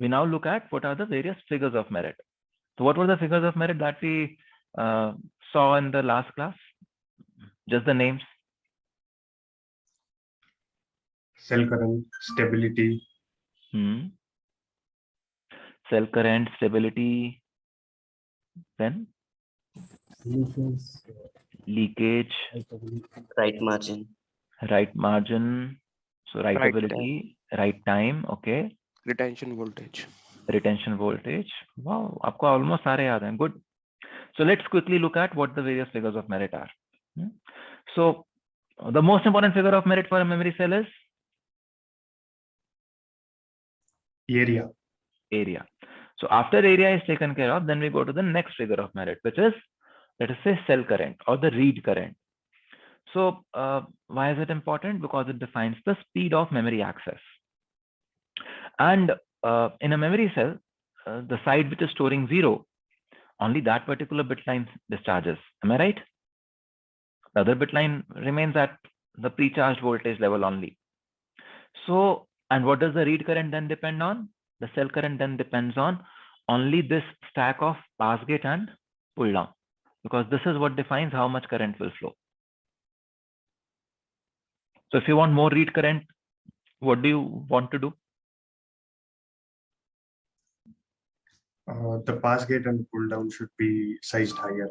we now look at what are the various figures of merit. So what were the figures of merit that we saw in the last class? Just the names. Cell current, stability. Cell current, stability. Then leakage, Right margin. right margin. So writability, right time. Okay. Retention voltage. Retention voltage. Wow, आपको almost सारे याद हैं. Good. So let's quickly look at what the various figures of merit are. So the most important figure of merit for a memory cell is Area. Area. So after area is taken care of, then we go to the next figure of merit, which is, let us say, cell current or the read current. So why is it important? Because it defines the speed of memory access. And in a memory cell, the side which is storing 0, only that particular bit line discharges. Am I right? The other bit line remains at the pre-charged voltage level only. So, and what does the read current then depend on? The cell current then depends on only this stack of pass gate and pull down, because this is what defines how much current will flow. So if you want more read current, what do you want to do? The pass gate and pull down should be sized higher.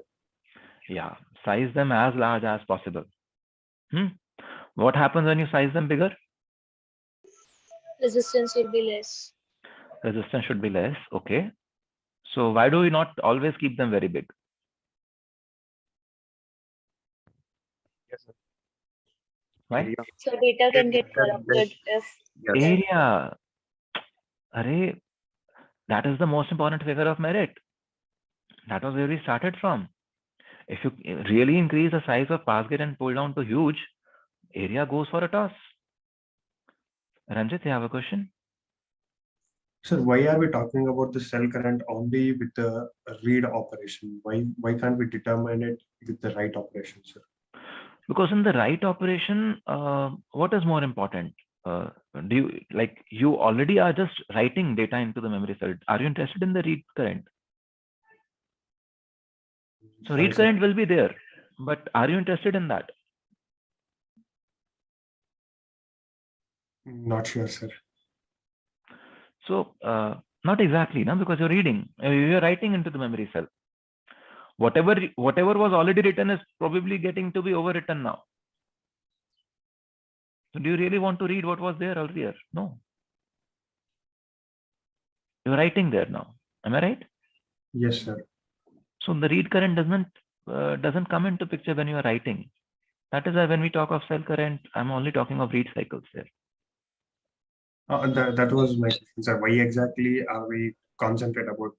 Yeah, size them as large as possible. What happens when you size them bigger? Resistance will be less. Resistance should be less. Okay. So why do we not always keep them very big? Yes, sir. Why? So data can get corrupted if Area. Array, that is the most important figure of merit. That was where we started from. If you really increase the size of pass gate and pull down to huge, area goes for a toss. Ranjit, you have a question? Sir, why are we talking about the cell current only with the read operation? Why can't we determine it with the write operation, sir? Because in the write operation, what is more important? You already are just writing data into the memory cell. Are you interested in the read current? So read current will be there, but are you interested in that? Not sure, sir. So not exactly, no, because you're reading, you're writing into the memory cell. Whatever was already written is probably getting to be overwritten now. So do you really want to read what was there earlier? No. You're writing there now. Am I right? Yes, sir. So the read current doesn't come into picture when you are writing. That is why when we talk of cell current, I'm only talking of read cycles there. That was my question, sir. Why exactly are we concentrating about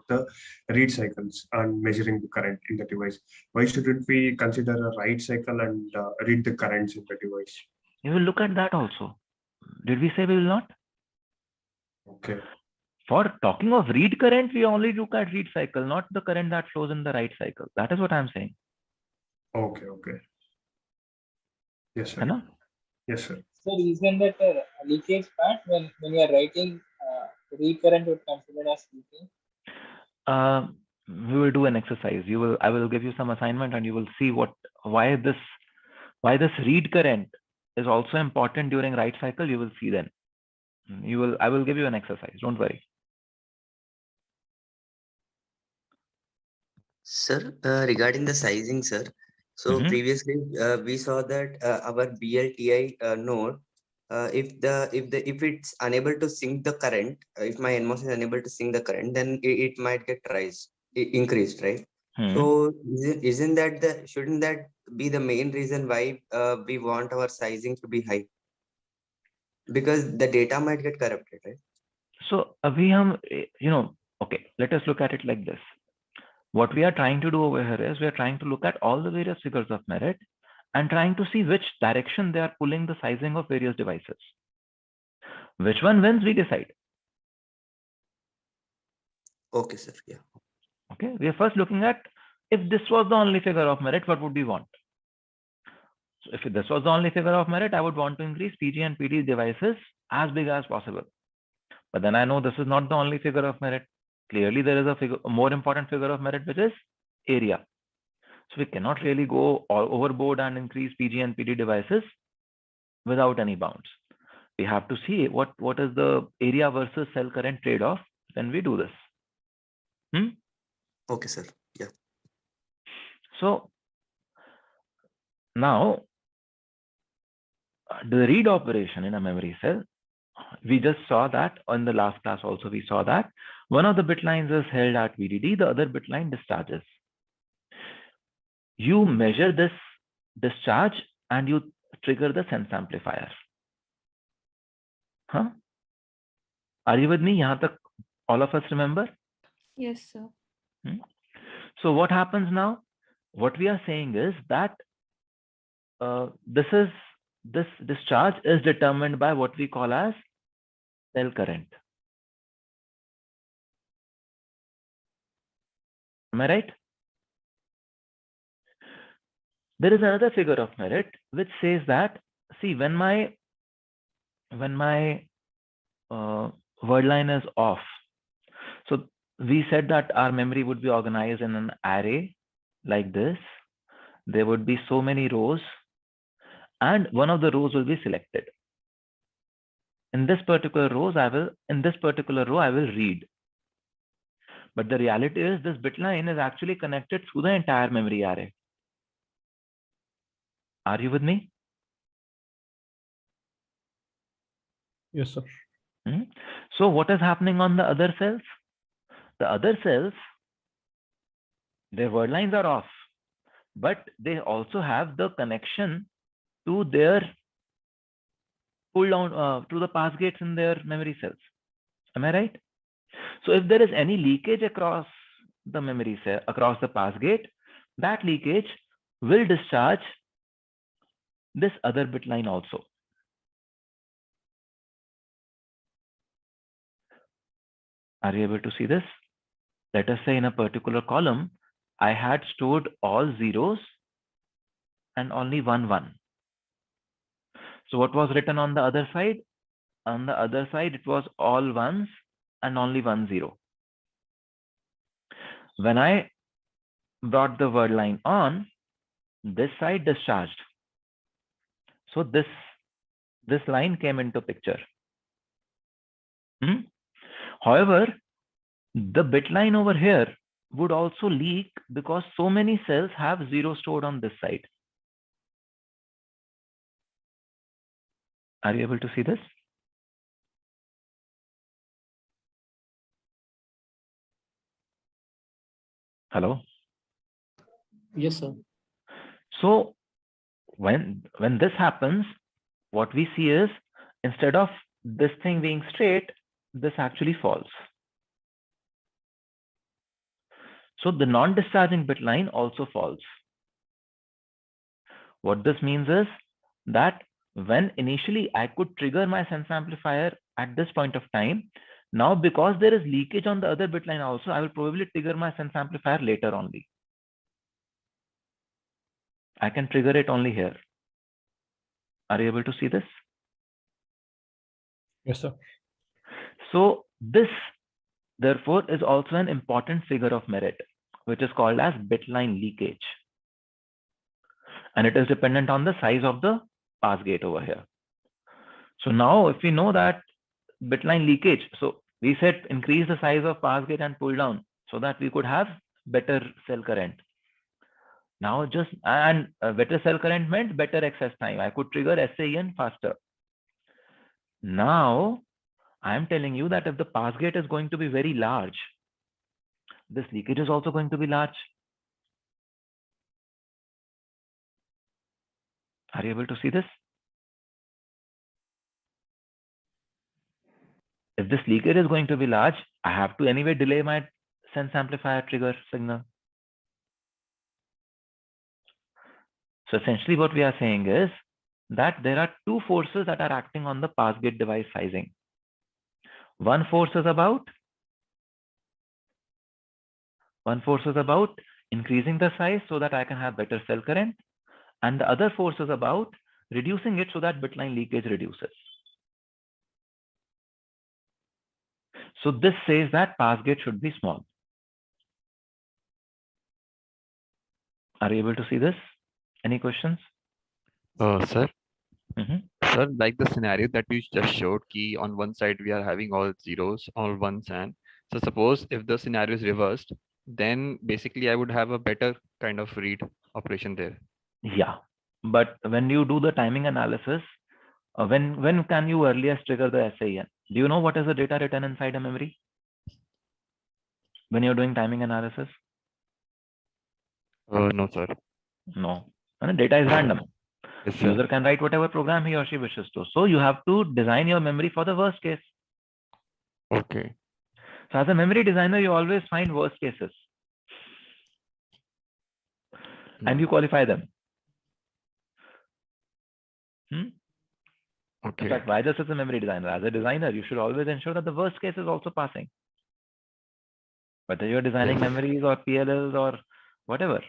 the read cycles and measuring the current in the device? Why shouldn't we consider a write cycle and read the currents in the device? You will look at that also. Did we say we will not? Okay. For talking of read current, we only look at read cycle, not the current that flows in the write cycle. That is what I'm saying. Okay. Yes, sir. Hello? Yes, sir. So isn't that leakage part when you are writing read current would consider as leaking? We will do an exercise. I will give you some assignment and you will see why this read current is also important during write cycle. You will see then. I will give you an exercise. Don't worry. Sir, regarding the sizing, sir. So previously we saw that our BLTI node, if it's unable to sync the current, if my NMOS is unable to sync the current, then it might get increased, right? So shouldn't that be the main reason why we want our sizing to be high? Because the data might get corrupted, right? So okay, let us look at it like this. What we are trying to do over here is we are trying to look at all the various figures of merit and trying to see which direction they are pulling the sizing of various devices. Which one wins, we decide. Okay, sir. Yeah. Okay. We are first looking at if this was the only figure of merit, what would we want? So if this was the only figure of merit, I would want to increase PG and PD devices as big as possible. But then I know this is not the only figure of merit. Clearly, there is a more important figure of merit, which is area. So we cannot really go all overboard and increase PG and PD devices without any bounds. We have to see what is the area versus cell current trade-off when we do this. Okay, sir. Yeah. So now the read operation in a memory cell, we just saw that in the last class also we saw that one of the bit lines is held at VDD, the other bit line discharges. You measure this discharge and you trigger the sense amplifier. Huh? Are you with me? Yahan tak all of us remember? Yes, sir. So what happens now? What we are saying is that this discharge is determined by what we call as cell current. Am I right? There is another figure of merit which says that, see, when my word line is off, so we said that our memory would be organized in an array like this. There would be so many rows, and one of the rows will be selected. In this particular row, I will read. But the reality is this bit line is actually connected through the entire memory array. Are you with me? Yes, sir. So what is happening on the other cells? The other cells, their word lines are off, but they also have the connection to their pull down to the pass gates in their memory cells. Am I right? So if there is any leakage across the memory cell, across the pass gate, that leakage will discharge this other bit line also. Are you able to see this? Let us say in a particular column, I had stored all zeros and only one 1. So what was written on the other side? On the other side, it was all ones and only 1 0. When I brought the word line on, this side discharged. So this line came into picture. However, the bit line over here would also leak because so many cells have 0 stored on this side. Are you able to see this? Hello? Yes, sir. So when this happens, what we see is instead of this thing being straight, this actually falls. So the non-discharging bit line also falls. What this means is that when initially I could trigger my sense amplifier at this point of time, now because there is leakage on the other bit line also, I will probably trigger my sense amplifier later only. I can trigger it only here. Are you able to see this? Yes, sir. So this, therefore, is also an important figure of merit, which is called as bitline leakage. And it is dependent on the size of the pass gate over here. So now if we know that bitline leakage, so we said increase the size of pass gate and pull down so that we could have better cell current. Now better cell current meant better access time. I could trigger SAEN faster. Now I am telling you that if the pass gate is going to be very large, this leakage is also going to be large. Are you able to see this? If this leakage is going to be large, I have to anyway delay my sense amplifier trigger signal. So essentially what we are saying is that there are two forces that are acting on the pass gate device sizing. One force is about increasing the size so that I can have better cell current, and the other force is about reducing it so that bitline leakage reduces. So this says that pass gate should be small. Are you able to see this? Any questions? Sir, Mhm. sir, like the scenario that you just showed, key on one side we are having all zeros, all ones, and so suppose if the scenario is reversed, then basically I would have a better kind of read operation there. Yeah, but when you do the timing analysis, when can you earliest trigger the SAEN? Do you know what is the data written inside a memory when you're doing timing analysis? No, sir. No, and data is random. Yes, sir. User can write whatever program he or she wishes to. So you have to design your memory for the worst case. Okay. So as a memory designer, you always find worst cases and you qualify them. In Okay. fact, why just as a memory designer? As a designer, you should always ensure that the worst case is also passing. Whether you're designing Yes. memories or PLLs or whatever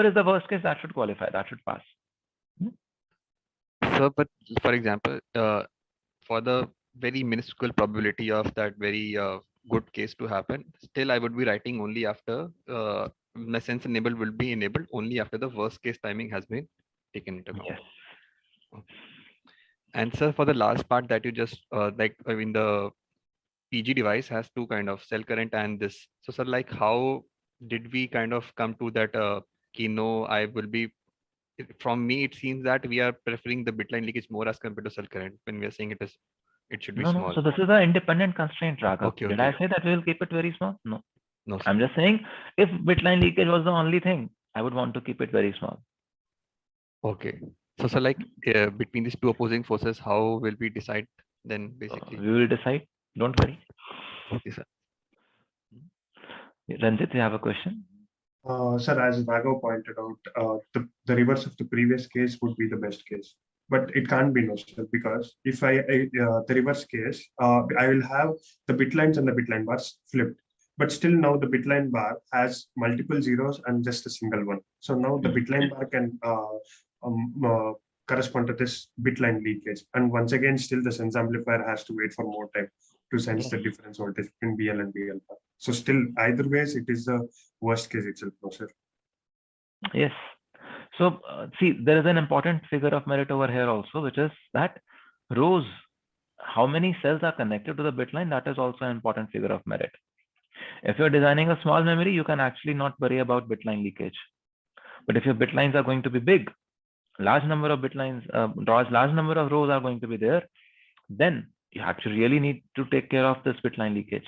is the worst case, that should qualify, that should pass. So, but for example, for the very minuscule probability of that very good case to happen, still I would be writing only after my sense enable will be enabled only after the worst case timing has been taken into account. Yes. Okay. And sir, for the last part that you just like, I mean, the PG device has two kind of cell current and this. So sir, like how did we kind of come to that no, I will be, from me, it seems that we are preferring the bitline leakage more as compared to cell current when we are saying it should be No. small. So this is an independent constraint, Raghav. Okay, Did okay. I say that we will keep it very small? No. No, sir. I'm just saying if bitline leakage was the only thing, I would want to keep it very small. Okay. So, sir, like between these two opposing forces, how will we decide then basically? We will decide. Don't worry. Okay, sir. Ranjit, you have a question? Sir, as Raghav pointed out, the reverse of the previous case would be the best case. But it can't be no, sir, because if the reverse case, I will have the bit lines and the bit line bars flipped. But still now the bit line bar has multiple zeros and just a single one. So now the bit line bar can correspond to this bit line leakage. And once again, still the sense amplifier has to wait for more time to sense the difference voltage between BL and BL bar. So still either ways, it is the worst case itself, no, sir. Yes. So see, there is an important figure of merit over here also, which is that rows, how many cells are connected to the bit line, that is also an important figure of merit. If you're designing a small memory, you can actually not worry about bitline leakage. But if your bit lines are going to be big, large number of bit lines, large number of rows are going to be there, then you actually really need to take care of this bitline leakage.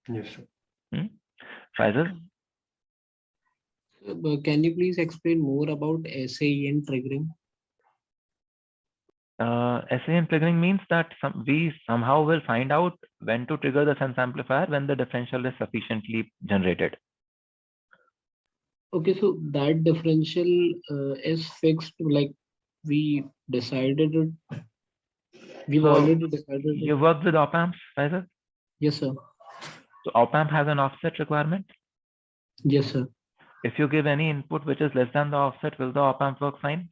Yes, sir. Faisal? Can you please explain more about SAEN triggering? SAM triggering means that we somehow will find out when to trigger the sense amplifier when the differential is sufficiently generated. Okay, so that differential is fixed, like we decided it. We've already decided it. You worked with op amps, Faisal? Yes, sir. So op amp has an offset requirement? Yes, sir. If you give any input which is less than the offset, will the op amp work fine?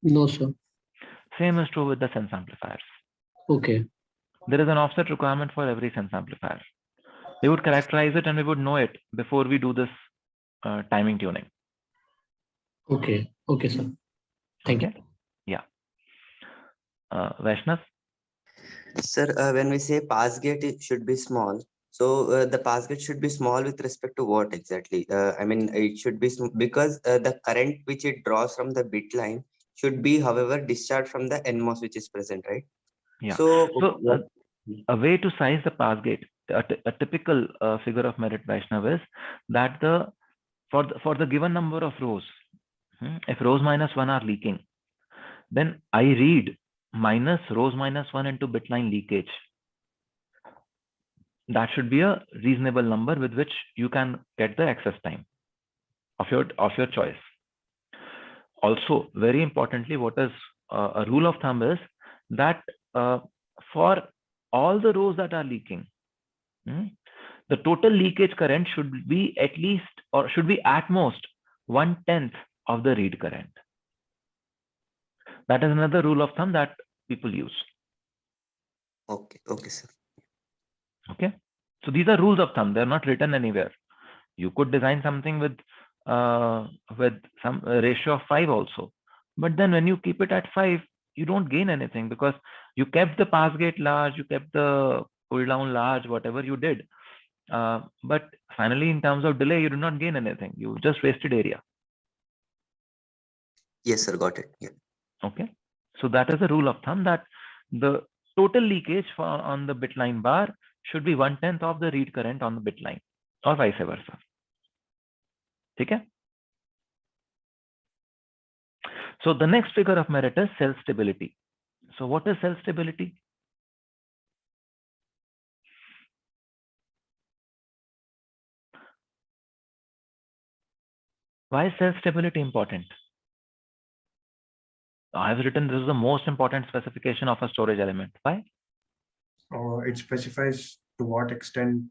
No, sir. Same is true with the sense amplifiers. Okay. There is an offset requirement for every sense amplifier. We would characterize it and we would know it before we do this timing tuning. Okay. Okay, sir. Thank you. Yeah. Vaishnav? Sir, when we say pass gate, it should be small. So the pass gate should be small with respect to what exactly? I mean, it should be because the current which it draws from the bit line should be, however, discharged from the NMOS which is present, right? Yeah. So A way to size the pass gate, a typical figure of merit, Vaishnav, is that for the given number of rows, if rows -1 are leaking, then I read minus rows -1 into bitline leakage. That should be a reasonable number with which you can get the access time of your choice. Also, very importantly, what is a rule of thumb is that for all the rows that are leaking, the total leakage current should be at least, or should be at most 1/10 of the read current. That is another rule of thumb that people use. okay, sir. So these are rules of thumb. They're not written anywhere. You could design something with some ratio of 5 also. But then when you keep it at 5, you don't gain anything because you kept the pass gate large, you kept the pull down large, whatever you did. But finally, in terms of delay, you did not gain anything. You just wasted area. Yes, sir. Got it. Yeah. Okay. So that is a rule of thumb that the total leakage on the bitline bar should be 1/10 of the read current on the bitline or vice versa. Okay. So the next figure of merit is cell stability. So what is cell stability? Why is cell stability important? I have written this is the most important specification of a storage element. Why? It specifies to what extent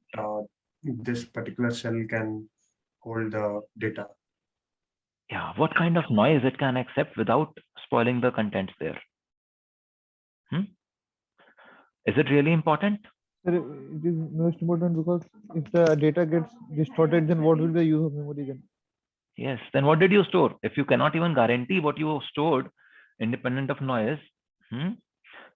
this particular cell can hold the data. Yeah, what kind of noise it can accept without spoiling the contents there. Is it really important? Sir, it is most important because if the data gets distorted, then what will be the use of memory then? Yes, then what did you store? If you cannot even guarantee what you stored independent of noise,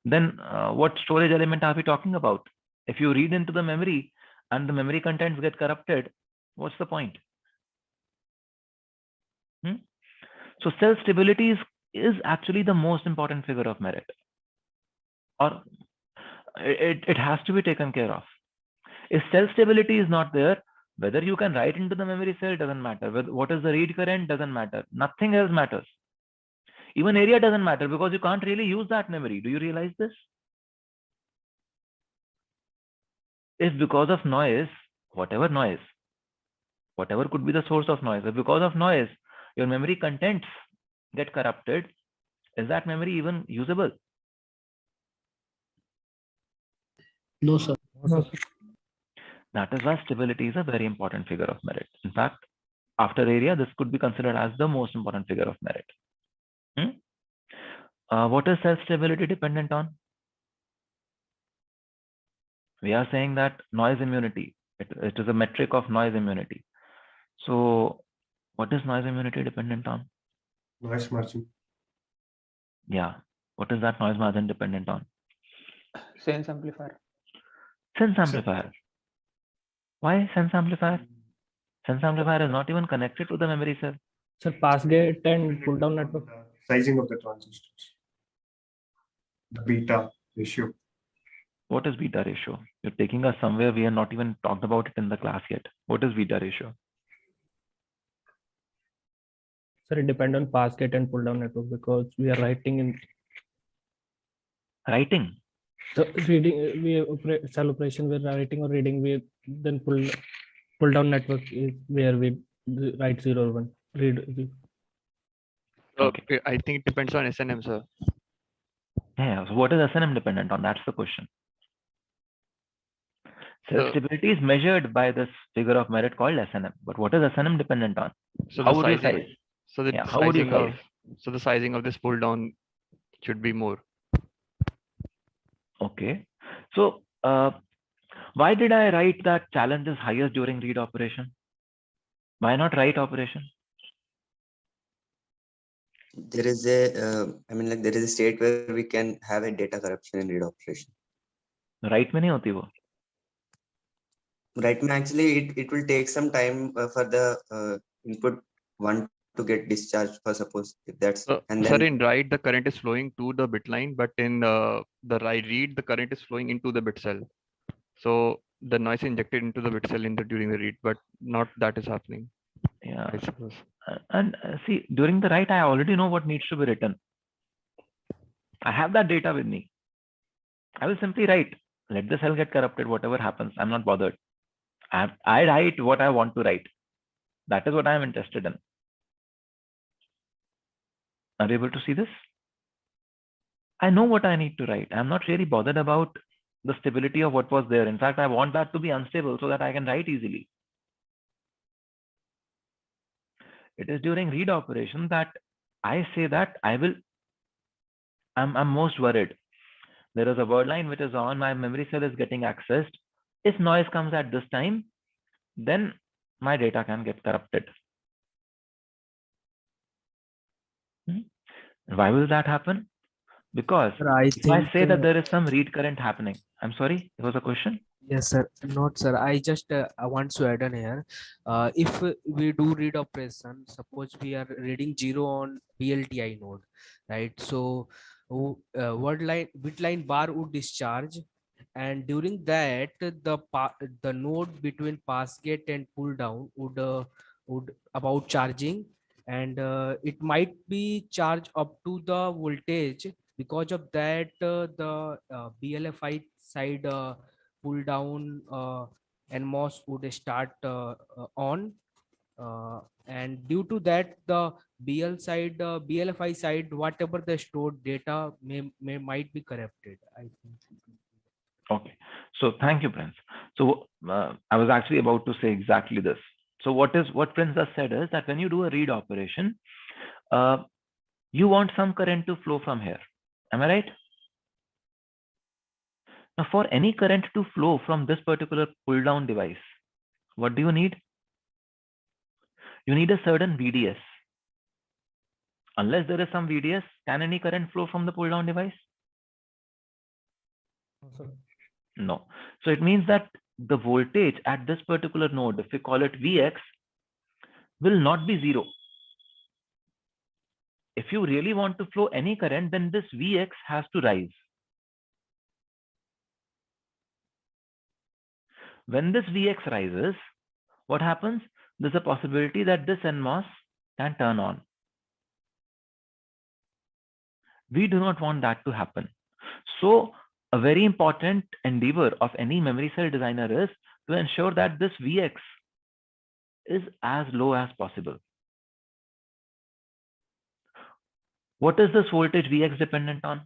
then what storage element are we talking about? If you read into the memory and the memory contents get corrupted, what's the point? So cell stability is actually the most important figure of merit, or it has to be taken care of. If cell stability is not there, whether you can write into the memory cell doesn't matter. What is the read current doesn't matter. Nothing else matters. Even area doesn't matter because you can't really use that memory. Do you realize this? If because of noise, whatever could be the source of noise, if because of noise, your memory contents get corrupted, is that memory even usable? No, sir. No, sir. That is why stability is a very important figure of merit. In fact, after area, this could be considered as the most important figure of merit. What is cell stability dependent on? We are saying that noise immunity. It is a metric of noise immunity. So what is noise immunity dependent on? Noise margin. Yeah. What is that noise margin dependent on? Sense amplifier. Sense amplifier. Why sense amplifier? Sense amplifier is not even connected to the memory cell. Sir, pass gate and pull down network. Sizing of the transistors. The beta ratio. What is beta ratio? You're taking us somewhere we have not even talked about it in the class yet. What is beta ratio? Sir, it depends on pass gate and pull down network because we are writing in. Writing. So reading, we cell operation, we're writing or reading, we then pull down network is where we write 0 or 1. Read. Okay. I think it depends on SNM, sir. Yeah. So what is SNM dependent on? That's the question. Cell stability is measured by this figure of merit called SNM. But what is SNM dependent on? So how the would you size? So the how would you sizing of size? the sizing of this pull down should be more. Okay. So why did I write that challenge is highest during read operation? Why not write operation? There is a, there is a state where we can have a data corruption in read operation. Write में नहीं होती वो. Right, actually, it will take some time for the input 1 to get discharged, for suppose if that's and then. Sir, in write the current is flowing to the bit line, but in the read the current is flowing into the bit cell. So the noise injected into the bit cell during the read, but not that is happening. Yeah, I suppose. And see, during the write, I already know what needs to be written. I have that data with me. I will simply write, let the cell get corrupted, whatever happens, I'm not bothered. I write what I want to write. That is what I am interested in. Are you able to see this? I know what I need to write. I'm not really bothered about the stability of what was there. In fact, I want that to be unstable so that I can write easily. It is during read operation that I say that I'm most worried. There is a word line which is on, my memory cell is getting accessed. If noise comes at this time, then my data can get corrupted. Why will that happen? Because if I say that there is some read current happening, I'm sorry, it was a question. Yes, sir. Not, sir. I just I want to add on here. If we do read operation, suppose we are reading 0 on BLTI node, right? So, Bitline bar would discharge, and during that, the node between pass gate and pull down would about charging, and it might be charged up to the voltage. Because of that, the BLFI side pull down and MOS would start on, and due to that the BLFI side, whatever the stored data might be corrupted, I think. Okay, so thank you, Prince. So I was actually about to say exactly this. So what Prince has said is that when you do a read operation, you want some current to flow from here. Am I right? Now, for any current to flow from this particular pull down device, what do you need? You need a certain VDS. Unless there is some VDS, can any current flow from the pull down device? No. So it means that the voltage at this particular node, if we call it Vx, will not be zero. If you really want to flow any current, then this Vx has to rise. When this Vx rises, what happens? There's a possibility that this NMOS can turn on. We do not want that to happen. So a very important endeavor of any memory cell designer is to ensure that this Vx is as low as possible. What is this voltage Vx dependent on?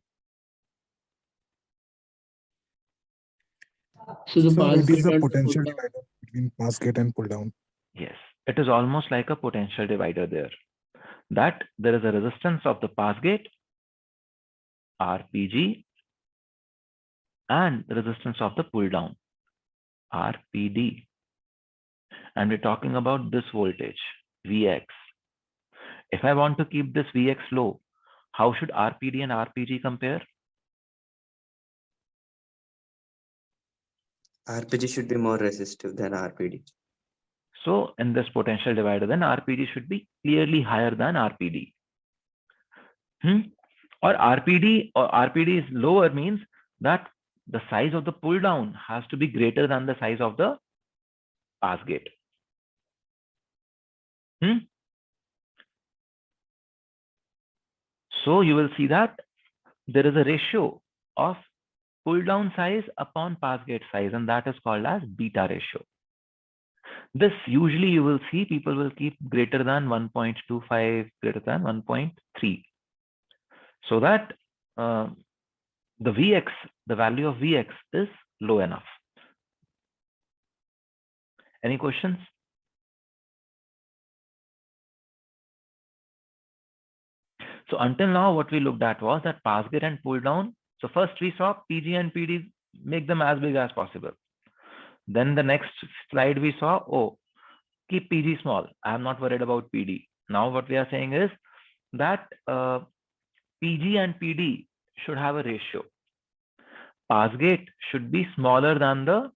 So the pass it is gate a and potential pull down. divider between pass gate and pull down. Yes, it is almost like a potential divider there. That there is a resistance of the pass gate, RPG, and the resistance of the pull down, RPD. And we're talking about this voltage, Vx. If I want to keep this Vx low, how should RPD and RPG compare? RPG should be more resistive than RPD. So in this potential divider, then RPG should be clearly higher than RPD. Or RPD is lower means that the size of the pull down has to be greater than the size of the pass gate. So you will see that there is a ratio of pull down size upon pass gate size, and that is called as beta ratio. This usually you will see people will keep greater than 1.25, greater than 1.3, so that the Vx, the value of Vx is low enough. Any questions? So until now, what we looked at was that pass gate and pull down. So first we saw PG and PD, make them as big as possible. Then the next slide we saw, oh, keep PG small. I'm not worried about PD. Now what we are saying is that PG and PD should have a ratio. Pass gate should be smaller than the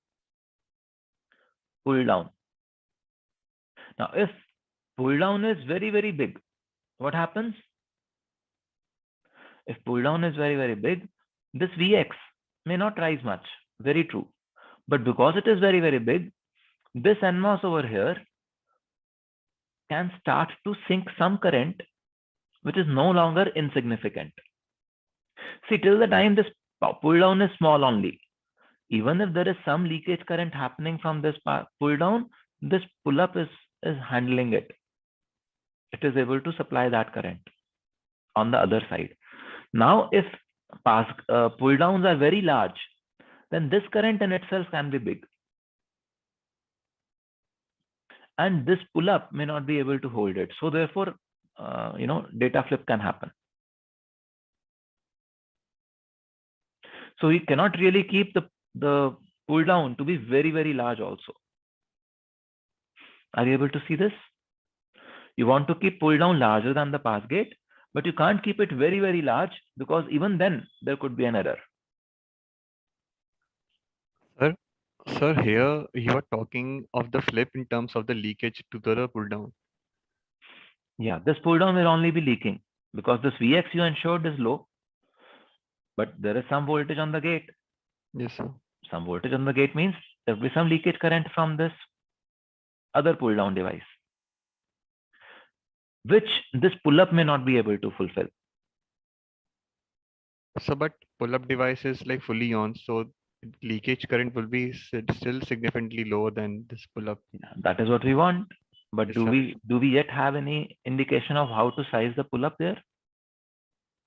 pull down. Now, if pull down is very, very big, what happens? If pull down is very, very big, this Vx may not rise much. Very true. But because it is very, very big, this NMOS over here can start to sink some current, which is no longer insignificant. See, till the time this pull down is small only, even if there is some leakage current happening from this pull down, this pull up is handling it. It is able to supply that current on the other side. Now, if pull downs are very large, then this current in itself can be big. And this pull up may not be able to hold it. So therefore, data flip can happen. So we cannot really keep the pull down to be very, very large also. Are you able to see this? You want to keep pull down larger than the pass gate, but you can't keep it very, very large because even then there could be an error. Sir, here you are talking of the flip in terms of the leakage to the pull down. Yeah, this pull down will only be leaking because this Vx you ensured is low, but there is some voltage on the gate. Yes, sir. Some voltage on the gate means there will be some leakage current from this other pull down device, which this pull up may not be able to fulfill. So, but pull up device is like fully on, so leakage current will be still significantly lower than this pull up. Yeah, that is what we want. But Yes, do sir. we yet have any indication of how to size the pull up there?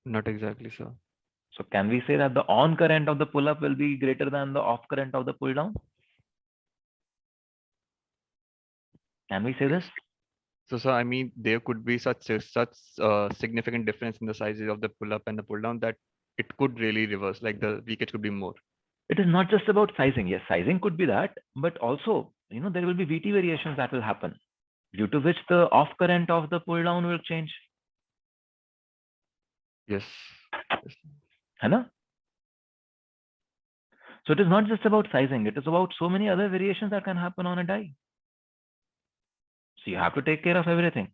Not exactly, sir. So can we say that the on current of the pull up will be greater than the off current of the pull down? Can we say this? So, sir, I mean, there could be such significant difference in the sizes of the pull up and the pull down that it could really reverse, like the leakage could be more. It is not just about sizing. Yes, sizing could be that, but also, there will be VT variations that will happen, due to which the off current of the pull down will change. Yes. Yes. So it is not just about sizing. It is about so many other variations that can happen on a die. So you have to take care of everything.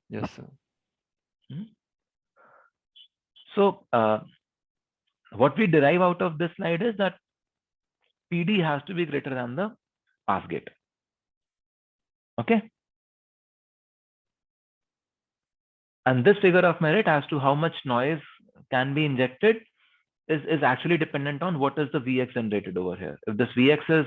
Yes, sir. So what we derive out of this slide is that PD has to be greater than the pass gate. Okay. And this figure of merit as to how much noise can be injected is actually dependent on what is the Vx generated over here. If this Vx is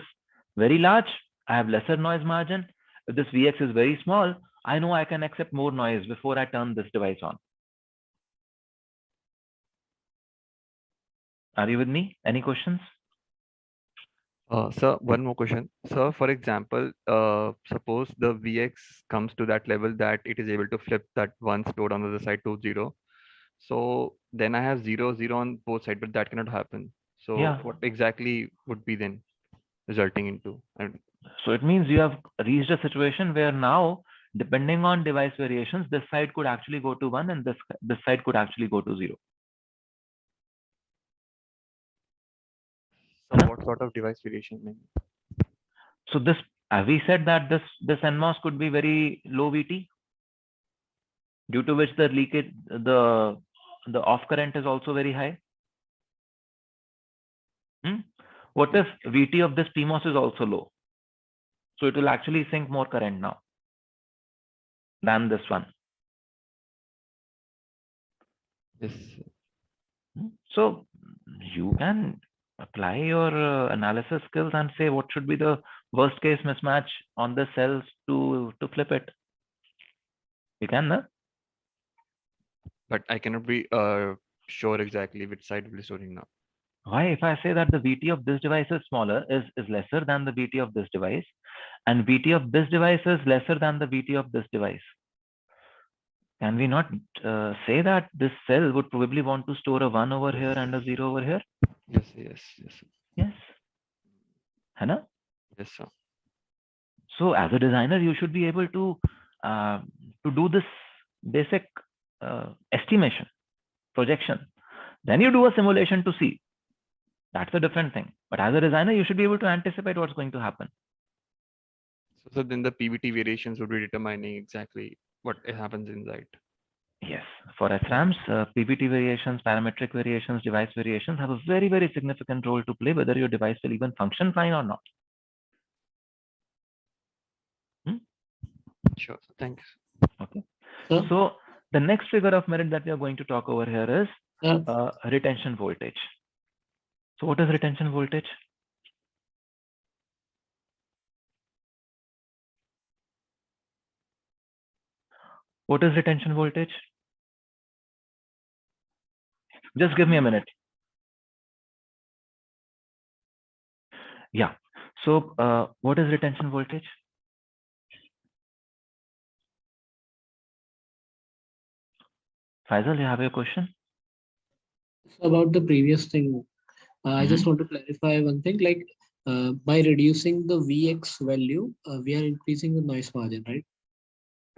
very large, I have lesser noise margin. If this Vx is very small, I know I can accept more noise before I turn this device on. Are you with me? Any questions? Sir, one more question. Sir, for example, suppose the Vx comes to that level that it is able to flip that one load on the other side to 0. So then I have 0, 0 on both sides, but that cannot happen. So Yeah. what exactly would be then resulting into? So it means you have reached a situation where now, depending on device variations, this side could actually go to 1 and this side could actually go to 0. So what sort of device variation? Maybe? So this, as we said that this NMOS could be very low VT, due to which the leakage, the off current is also very high. What if VT of this PMOS is also low? So it will actually sink more current now than this one. Yes. So you can apply your analysis skills and say what should be the worst case mismatch on the cells to flip it. You can, no? But I cannot be sure exactly which side will be storing now. Why? If I say that the VT of this device is smaller, is lesser than the VT of this device, and VT of this device is lesser than the VT of this device, can we not say that this cell would probably want to store a 1 over here and a 0 over here? Yes, yes, yes. Yes. Hana? Yes, sir. So as a designer, you should be able to do this basic estimation, projection. Then you do a simulation to see. That's a different thing. But as a designer, you should be able to anticipate what's going to happen. So then the PVT variations would be determining exactly what happens inside. Yes, for SRAMs, PVT variations, parametric variations, device variations have a very, very significant role to play, whether your device will even function fine or not. Sure, thanks. Okay. So the next figure of merit that we are going to talk over here is retention voltage. So what is retention voltage? What is retention voltage? Just give me a minute. Yeah. So what is retention voltage? Faisal, you have your question? About the previous thing, I just want to clarify one thing, like by reducing the Vx value, we are increasing the noise margin, right?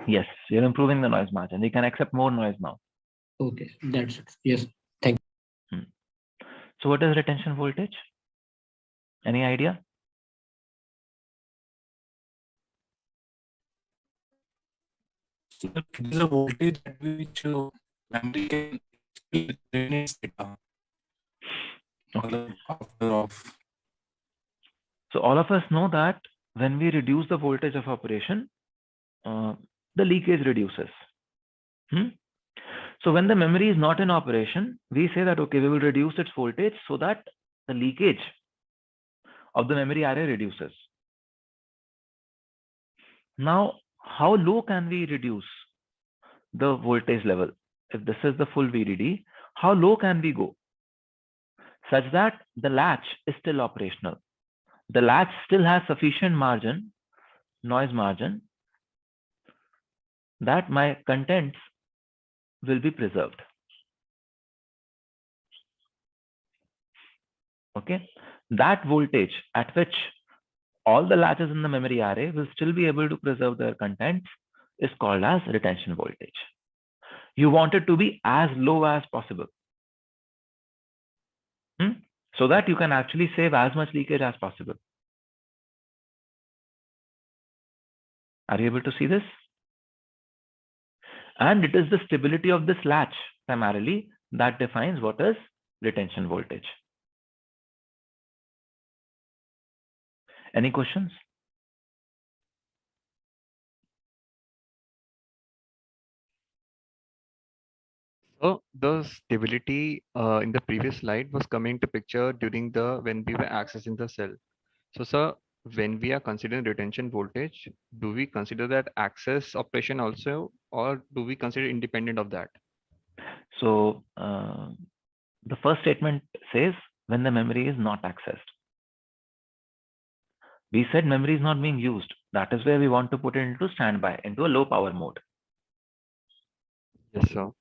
Yes, you're improving the noise margin. You can accept more noise now. Okay, that's it. Yes, thank you. So what is retention voltage? Any idea? So it is a voltage at which memory can retain its data. Okay. After off. So all of us know that when we reduce the voltage of operation, the leakage reduces. So when the memory is not in operation, we say that, okay, we will reduce its voltage so that the leakage of the memory array reduces. Now, how low can we reduce the voltage level? If this is the full VDD, how low can we go such that the latch is still operational? The latch still has sufficient margin, noise margin, that my contents will be preserved. Okay, that voltage at which all the latches in the memory array will still be able to preserve their contents is called as retention voltage. You want it to be as low as possible, so that you can actually save as much leakage as possible. Are you able to see this? And it is the stability of this latch primarily that defines what is retention voltage. Any questions? So the stability in the previous slide was coming to picture during the when we were accessing the cell. So sir, when we are considering retention voltage, do we consider that access operation also, or do we consider independent of that? So the first statement says when the memory is not accessed. We said memory is not being used. That is where we want to put it into standby, into a low power mode. Yes, sir.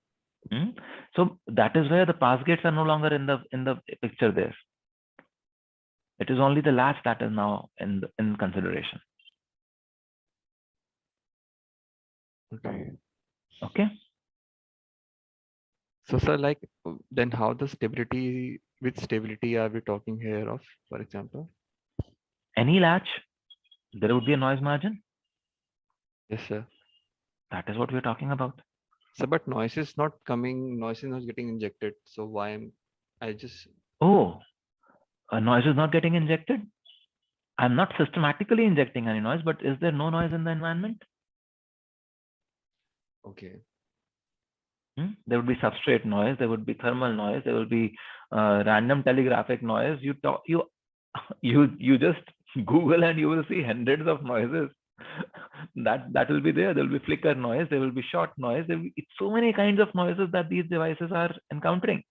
So that is where the pass gates are no longer in the picture there. It is only the latch that is now in consideration. Okay. Okay. So sir, like then how the stability, which stability are we talking here of, for example? Any latch, there would be a noise margin. Yes, sir. That is what we're talking about. So, but noise is not coming, noise is not getting injected. So why am I just... Oh, a noise is not getting injected? I'm not systematically injecting any noise, but is there no noise in the environment? Okay. There would be substrate noise, there would be thermal noise, there will be random telegraphic noise. You just Google and you will see hundreds of noises that will be there. There will be flicker noise, there will be short noise. There will be so many kinds of noises that these devices are encountering.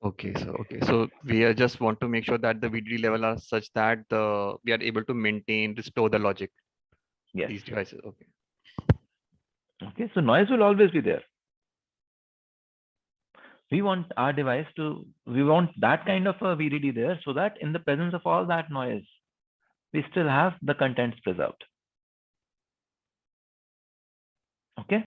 Okay, so we are just want to make sure that the VDD level are such that we are able to maintain, restore the logic. Yes. These devices. Okay. Okay, so noise will always be there. We want our device to, we want that kind of a VDD there so that in the presence of all that noise, we still have the contents preserved. Okay.